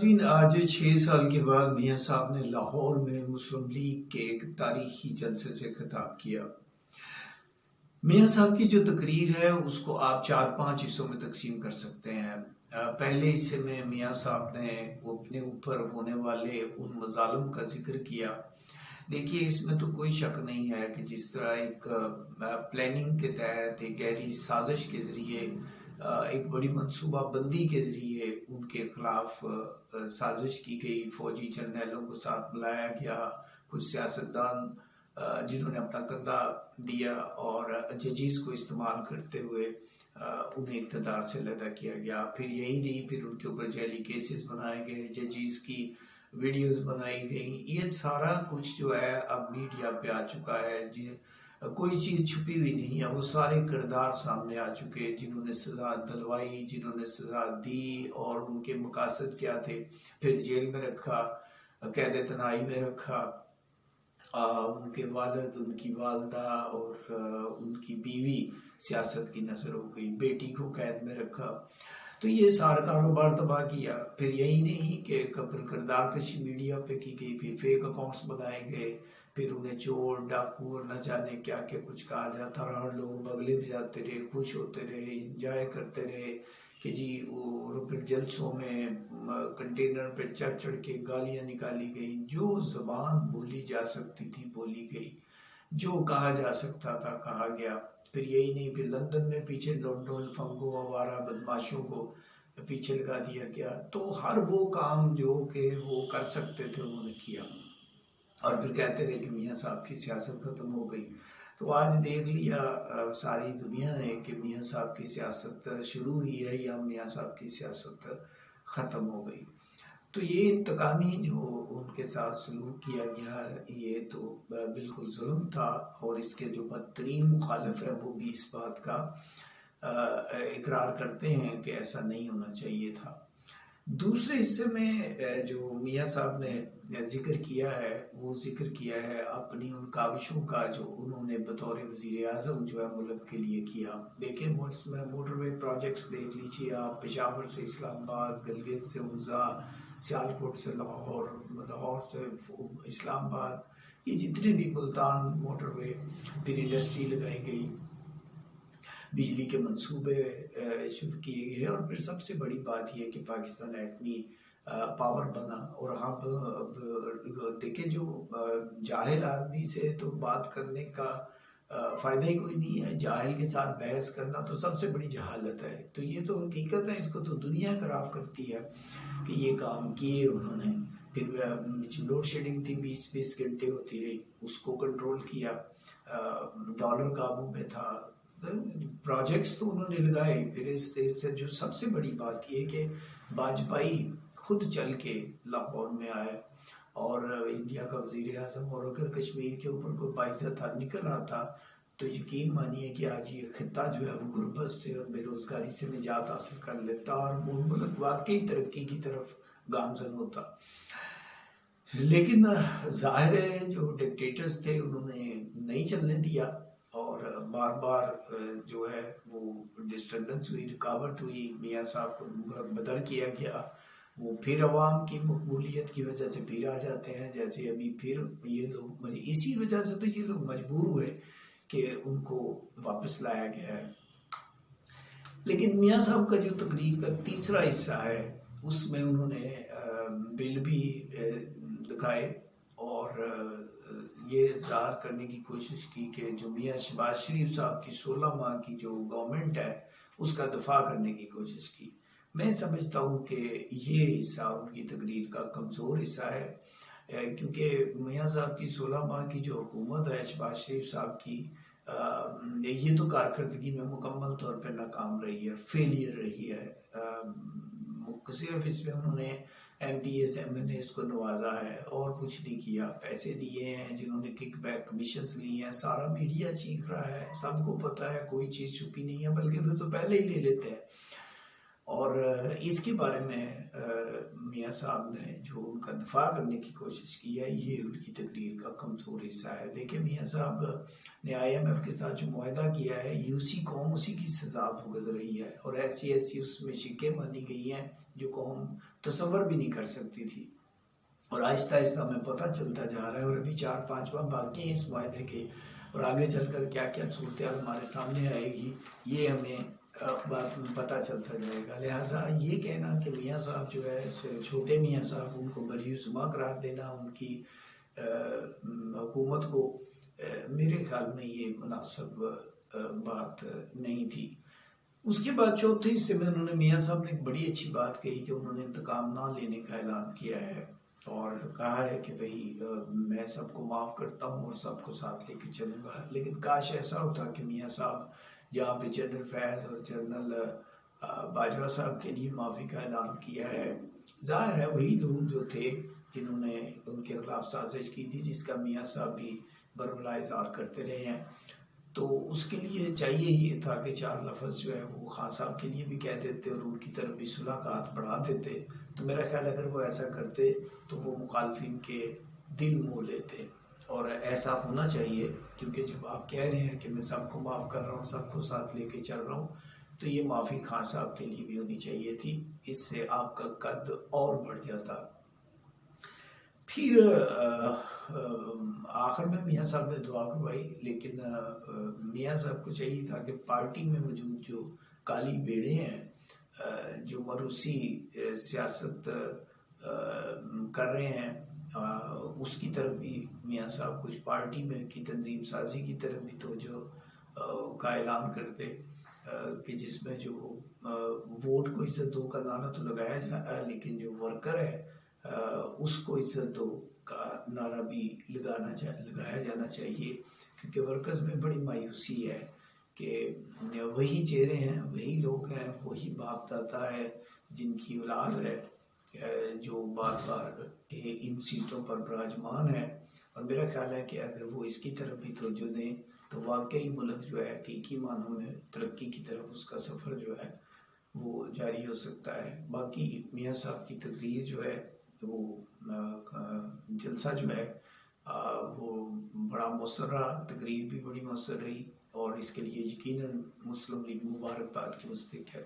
ناظرین، آج 6 سال کے بعد میاں صاحب نے لاہور میں مسلم لیگ کے ایک تاریخی جلسے سے خطاب کیا۔ میاں صاحب کی جو تقریر ہے اس کو آپ 4-5 حصوں میں تقسیم کر سکتے ہیں۔ پہلے حصے میں میاں صاحب نے اپنے اوپر ہونے والے ان مظالم کا ذکر کیا۔ دیکھیے، اس میں تو کوئی شک نہیں ہے کہ جس طرح ایک پلاننگ کے تحت ایک گہری سازش کے ذریعے ایک بڑی منصوبہ بندی کے ذریعے ان کے خلاف سازش کی گئی، فوجی جرنیلوں کو ساتھ ملایا گیا، کچھ سیاستدان جنہوں نے اپنا کندھا دیا اور ججیز کو استعمال کرتے ہوئے انہیں اقتدار سے علیحدہ کیا گیا۔ پھر یہی نہیں، پھر ان کے اوپر جعلی کیسز بنائے گئے، ججیز کی ویڈیوز بنائی گئیں۔ یہ سارا کچھ جو ہے اب میڈیا پہ آ چکا ہے، کوئی چیز چھپی ہوئی نہیں ہے، وہ سارے کردار سامنے آ چکے، جنہوں نے سزا دلوائی، جنہوں نے سزا دی اور ان کے مقاصد کیا تھے۔ پھر جیل میں رکھا، قید تنہائی میں رکھا، ان کے والد، ان کی والدہ اور ان کی بیوی سیاست کی نظر ہو گئی، بیٹی کو قید میں رکھا، تو یہ سارا کاروبار تباہ کیا۔ پھر یہی نہیں کہ کردار کشی میڈیا پہ کی گئی، پھر فیک اکاؤنٹس بنائے گئے، پھر انہیں چور ڈاکو اور نہ جانے کیا کیا کچھ کہا جاتا رہا، اور لوگ بغلے میں جاتے رہے، خوش ہوتے رہے، انجوائے کرتے رہے کہ جی، اور پھر جلسوں میں کنٹینر پہ چڑھ چڑھ کے گالیاں نکالی گئیں، جو زبان بولی جا سکتی تھی بولی گئی، جو کہا جا سکتا تھا کہا گیا۔ پھر یہی نہیں، پھر لندن میں پیچھے لونڈو لفنگو آوارہ بدماشوں کو پیچھے لگا دیا گیا۔ تو ہر وہ کام جو کہ وہ کر سکتے تھے انہوں نے کیا، اور پھر کہتے رہے کہ میاں صاحب کی سیاست ختم ہو گئی۔ تو آج دیکھ لیا ساری دنیا نے کہ میاں صاحب کی سیاست شروع ہوئی ہے یا میاں صاحب کی سیاست ختم ہو گئی۔ تو یہ انتقامی جو ان کے ساتھ سلوک کیا گیا، یہ تو بالکل ظلم تھا، اور اس کے جو بدترین مخالف ہے وہ بھی اس بات کا اقرار کرتے ہیں کہ ایسا نہیں ہونا چاہیے تھا۔ دوسرے حصے میں جو میاں صاحب نے ذکر کیا ہے، وہ ذکر کیا ہے اپنی ان کاوشوں کا جو انہوں نے بطور وزیر اعظم جو ہے ملک کے لیے کیا۔ دیکھیں، موٹر وے پروجیکٹس دیکھ لیجیے آپ، پشاور سے اسلام آباد، گلگت سے امزا، سیالکوٹ سے لاہور، لاہور سے اسلام آباد، یہ جتنے بھی ملتان موٹر وے، پھر انڈسٹری لگائی گئی، بجلی کے منصوبے شروع کیے گئے، اور پھر سب سے بڑی بات یہ کہ پاکستان ایٹمی پاور بنا۔ اور ہم دیکھیں، جو جاہل آدمی سے تو بات کرنے کا فائدہ ہی کوئی نہیں ہے، جاہل کے ساتھ بحث کرنا تو سب سے بڑی جہالت ہے۔ تو یہ تو حقیقت ہے، اس کو تو دنیا اعتراف کرتی ہے کہ یہ کام کیے انہوں نے۔ پھر لوڈ شیڈنگ تھی، 20 گھنٹے ہوتی رہی، اس کو کنٹرول کیا، ڈالر قابو میں تھا، پروجیکٹس تو انہوں نے لگائے۔ پھر اس سے جو سب سے بڑی بات یہ کہ واجپئی خود چل کے لاہور میں آئے اور انڈیا کا وزیر اعظم، اور اگر کشمیر کے اوپر کوئی باعزت حل نکل آتا تو یقین مانیے کہ آج یہ خطہ جو ہے وہ غربت سے اور بے روزگاری سے نجات حاصل کر لیتا، اور وہ ملک واقعی ترقی کی طرف گامزن ہوتا۔ لیکن ظاہر ہے جو ڈکٹیٹرز تھے انہوں نے نہیں چلنے دیا، اور بار بار جو ہے وہ ڈسٹربنس ہوئی، رکاوٹ ہوئی، میاں صاحب کو ملک بدر کیا گیا۔ وہ پھر عوام کی مقبولیت کی وجہ سے پھر آ جاتے ہیں، جیسے ابھی پھر یہ لوگ، اسی وجہ سے تو یہ لوگ مجبور ہوئے کہ ان کو واپس لایا گیا ہے۔ لیکن میاں صاحب کا جو تقریر کا تیسرا حصہ ہے، اس میں انہوں نے بل بھی دکھائے اور یہ اظہار کرنے کی کوشش کی کہ جو میاں شہباز شریف صاحب کی 16 ماہ کی جو گورنمنٹ ہے اس کا دفاع کرنے کی کوشش کی۔ میں سمجھتا ہوں کہ یہ حصہ ان کی تقریر کا کمزور حصہ ہے، کیونکہ میاں صاحب کی 16 ماہ کی جو حکومت ہے شہباز شریف صاحب کی، یہ تو کارکردگی میں مکمل طور پہ ناکام رہی ہے، فیلئر رہی ہے۔ صرف اس میں انہوں نے M P S M N S کو نوازا ہے اور کچھ نہیں کیا، پیسے دیے ہیں، جنہوں نے کک بیک کمیشنز لی ہیں، سارا میڈیا چیخ رہا ہے، سب کو پتا ہے، کوئی چیز چھپی نہیں ہے، بلکہ وہ تو پہلے ہی لے لیتے ہیں۔ اور اس کے بارے میں میاں صاحب نے جو ان کا دفاع کرنے کی کوشش کی ہے، یہ ان کی تقریر کا کمزور حصہ ہے۔ دیکھیں، میاں صاحب نے آئی ایم ایف کے ساتھ جو معاہدہ کیا ہے، یہ اسی قوم اسی کی سزا بھگت رہی ہے، اور ایسی اس میں شکیں مانی گئی ہیں جو قوم تصور بھی نہیں کر سکتی تھی، اور آہستہ آہستہ ہمیں پتہ چلتا جا رہا ہے، اور ابھی 4-5 ماہ باقی ہیں اس معاہدے کے، اور آگے چل کر کیا کیا صورتحال ہمارے سامنے آئے گی یہ ہمیں اخبار میں پتہ چلتا جائے گا۔ لہٰذا یہ کہنا کہ میاں صاحب جو ہے چھوٹے میاں صاحب، ان کو بری الزما قرار دینا ان کی حکومت کو، میرے خیال میں یہ مناسب بات نہیں تھی۔ اس کے بعد چوتھے حصے میں انہوں نے، میاں صاحب نے ایک بڑی اچھی بات کہی کہ انہوں نے انتقام نہ لینے کا اعلان کیا ہے، اور کہا ہے کہ بھئی میں سب کو معاف کرتا ہوں اور سب کو ساتھ لے کے چلوں گا۔ لیکن کاش ایسا ہوتا کہ میاں صاحب جہاں پہ جنرل فیض اور جنرل باجوہ صاحب کے لیے معافی کا اعلان کیا ہے، ظاہر ہے وہی لوگ جو تھے جنہوں نے ان کے خلاف سازش کی تھی، جس کا میاں صاحب بھی برملا اظہار کرتے رہے ہیں، تو اس کے لیے چاہیے یہ تھا کہ 4 لفظ جو ہے وہ خان صاحب کے لیے بھی کہہ دیتے اور ان کی طرف بھی صلح کا ہاتھ بڑھا دیتے۔ تو میرا خیال اگر وہ ایسا کرتے تو وہ مخالفین کے دل موہ لیتے، اور ایسا ہونا چاہیے، کیونکہ جب آپ کہہ رہے ہیں کہ میں سب کو معاف کر رہا ہوں، سب کو ساتھ لے کے چل رہا ہوں، تو یہ معافی خان صاحب کے لیے بھی ہونی چاہیے تھی، اس سے آپ کا قد اور بڑھ جاتا۔ پھر آخر میں میاں صاحب نے دعا کروائی، لیکن میاں صاحب کو چاہیے تھا کہ پارٹی میں موجود جو کالی بیڑے ہیں، جو مروسی سیاست کر رہے ہیں، اس کی طرف بھی میاں صاحب کچھ پارٹی میں کی تنظیم سازی کی طرف بھی توجہ کا اعلان کرتے، کہ جس میں جو ووٹ کو عزت دو کا نعرہ تو لگایا جائے، لیکن جو ورکر ہے اس کو عزت دو کا نعرہ بھی لگایا جانا چاہیے، کیونکہ ورکرز میں بڑی مایوسی ہے کہ وہی چہرے ہیں، وہی لوگ ہیں، وہی باپ دادا ہے جن کی اولاد ہے جو بار بار ان سیٹوں پر براجمان ہے، اور میرا خیال ہے کہ اگر وہ اس کی طرف بھی توجہ دیں تو واقعی ملک جو ہے حقیقی معنوں میں ترقی کی طرف اس کا سفر جو ہے وہ جاری ہو سکتا ہے۔ باقی میاں صاحب کی تقریر جو ہے، وہ جلسہ جو ہے وہ بڑا مؤثر رہا، تقریر بھی بڑی مؤثر رہی، اور اس کے لیے یقیناً مسلم لیگ مبارکباد کی مستحق ہے۔